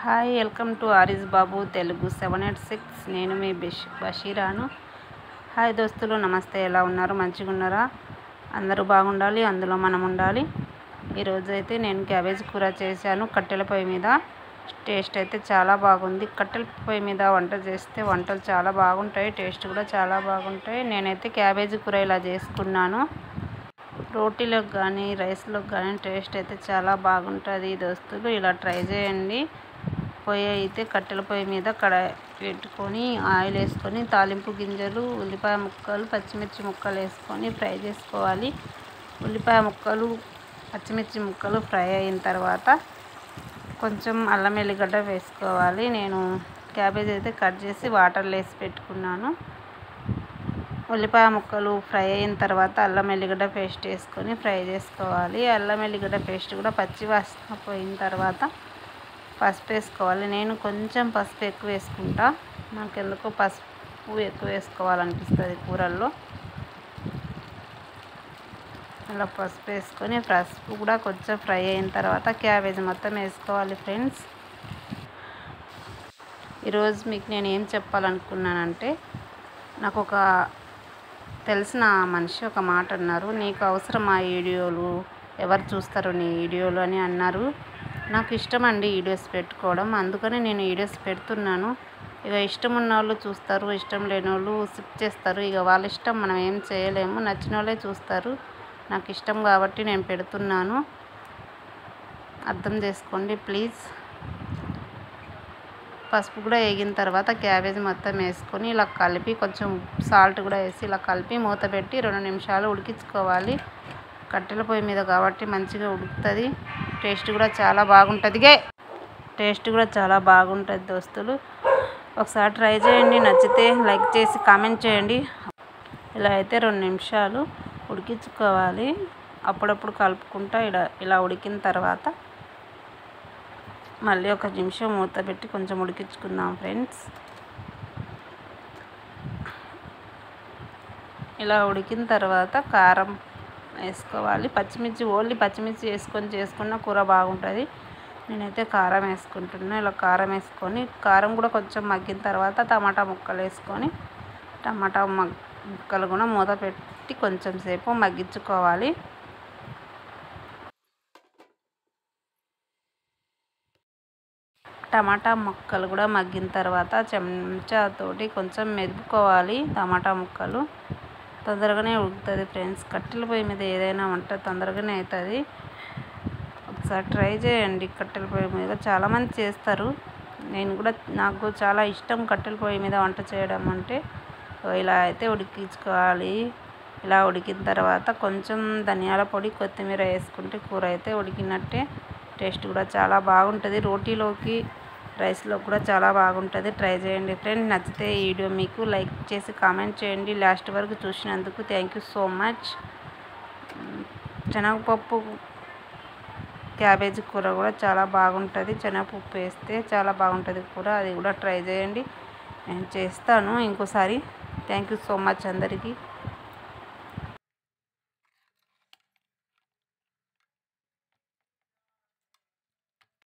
Hi, welcome to ఆరిస్ బాబు తెలుగు 786. నేను మీ బషీరాను. Hi దోస్తులు, నమస్తే. ఎలా ఉన్నారు? మంచిగా ఉన్నారా? అందరూ బాగుండాలి, అందులో మనం ఉండాలి. ఈరోజు అయితే నేను క్యాబేజ్ కూర చేశాను కట్టెల పొయ్యి మీద. టేస్ట్ అయితే చాలా బాగుంది. కట్టెల పొయ్యి మీద వంట చేస్తే వంటలు చాలా బాగుంటాయి, టేస్ట్ కూడా చాలా బాగుంటాయి. నేనైతే క్యాబేజ్ కూర ఇలా చేసుకున్నాను. రోటీలోకి కానీ రైస్లోకి కానీ టేస్ట్ అయితే చాలా బాగుంటుంది దోస్తులు. ఇలా ట్రై చేయండి. పొయ్యి అయితే కట్టెల పొయ్యి మీద కడాయి పెట్టుకొని ఆయిల్ వేసుకొని తాలింపు గింజలు, ఉల్లిపాయ ముక్కలు, పచ్చిమిర్చి ముక్కలు వేసుకొని ఫ్రై చేసుకోవాలి. ఉల్లిపాయ ముక్కలు, పచ్చిమిర్చి ముక్కలు ఫ్రై అయిన తర్వాత కొంచెం అల్లం వెల్లిగడ్డ వేసుకోవాలి. నేను క్యాబేజ్ అయితే కట్ చేసి వాటర్లో వేసి పెట్టుకున్నాను. ఉల్లిపాయ ముక్కలు ఫ్రై అయిన తర్వాత అల్లం వెల్లిగడ్డ పేస్ట్ వేసుకొని ఫ్రై చేసుకోవాలి. అల్లం వెల్లిగడ్డ పేస్ట్ కూడా పచ్చి వాసన పోయిన తర్వాత పసుపు వేసుకోవాలి. నేను కొంచెం పసుపు ఎక్కువ వేసుకుంటా, నాకు ఎందుకో పసుపు ఎక్కువ వేసుకోవాలనిపిస్తుంది కూరల్లో. అలా పసుపు వేసుకొని పసుపు కూడా కొంచెం ఫ్రై అయిన తర్వాత క్యాబేజ్ మొత్తం వేసుకోవాలి. ఫ్రెండ్స్, ఈరోజు మీకు నేను ఏం చెప్పాలనుకున్నానంటే, నాకు ఒక తెలిసిన మనిషి ఒక మాట అన్నారు. నీకు అవసరం ఆ వీడియోలు, ఎవరు చూస్తారు నీ వీడియోలు అని అన్నారు. నాకు ఇష్టం అండి వీడియోస్ పెట్టుకోవడం, అందుకని నేను వీడియోస్ పెడుతున్నాను. ఇక ఇష్టం ఉన్న వాళ్ళు చూస్తారు, ఇష్టం లేని వాళ్ళు స్కిప్ చేస్తారు. ఇక వాళ్ళ ఇష్టం, మనం ఏం చేయలేము. నచ్చిన వాళ్ళే చూస్తారు. నాకు ఇష్టం కాబట్టి నేను పెడుతున్నాను, అర్థం చేసుకోండి ప్లీజ్. పసుపు కూడా వేగిన తర్వాత క్యాబేజ్ మొత్తం వేసుకొని ఇలా కలిపి కొంచెం సాల్ట్ కూడా వేసి ఇలా కలిపి మూత పెట్టి 2 నిమిషాలు ఉడికించుకోవాలి. కట్టెల పొయ్యి మీద కాబట్టి మంచిగా ఉడుకుతుంది. టేస్ట్ కూడా చాలా బాగుంటుంది దోస్తులు. ఒకసారి ట్రై చేయండి, నచ్చితే లైక్ చేసి కామెంట్ చేయండి. ఇలా అయితే 2 నిమిషాలు ఉడికించుకోవాలి. అప్పుడప్పుడు కలుపుకుంటా ఇలా ఉడికిన తర్వాత మళ్ళీ 1 నిమిషం మూత పెట్టి కొంచెం ఉడికించుకుందాం ఫ్రెండ్స్. ఇలా ఉడికిన తర్వాత కారం వేసుకోవాలి. ఓన్లీ పచ్చిమిర్చి వేసుకొని చేసుకున్న కూర బాగుంటుంది. నేనైతే కారం వేసుకుంటున్నా. ఇలా కారం వేసుకొని కారం కూడా కొంచెం మగ్గిన తర్వాత టమాటా ముక్కలు వేసుకొని టమాటా ముక్కలు కూడా మూత పెట్టి కొంచెం సేపు మగ్గించుకోవాలి. టమాటా ముక్కలు కూడా మగ్గిన తర్వాత చెంచాతోటి కొంచెం మెదుపుకోవాలి. టమాటా ముక్కలు తొందరగానే ఉడుకుతుంది ఫ్రెండ్స్. కట్టెల పొయ్యి మీద ఏదైనా వంట తొందరగానే అవుతుంది. ఒకసారి ట్రై చేయండి. కట్టెల పొయ్యి మీద చాలామంది చేస్తారు. నాకు చాలా ఇష్టం కట్టెల పొయ్యి మీద వంట చేయడం అంటే. ఇలా అయితే ఉడికించుకోవాలి. ఇలా ఉడికిన తర్వాత కొంచెం ధనియాల పొడి, కొత్తిమీర వేసుకుంటే కూర అయితే ఉడికినట్టే. టేస్ట్ కూడా చాలా బాగుంటుంది. రోటీలోకి రైస్లో కూడా చాలా బాగుంటుంది. ట్రై చేయండి ఫ్రెండ్స్. నచ్చితే ఈ వీడియో మీకు లైక్ చేసి కామెంట్ చేయండి. లాస్ట్ వరకు చూసినందుకు థ్యాంక్ యూ సో మచ్. శనగపప్పు క్యాబేజీ కూర కూడా చాలా బాగుంటుంది. శనగపప్పు వేస్తే చాలా బాగుంటుంది కూర. అది కూడా ట్రై చేయండి. నేను చేస్తాను ఇంకోసారి. థ్యాంక్ యూ సో మచ్ అందరికీ.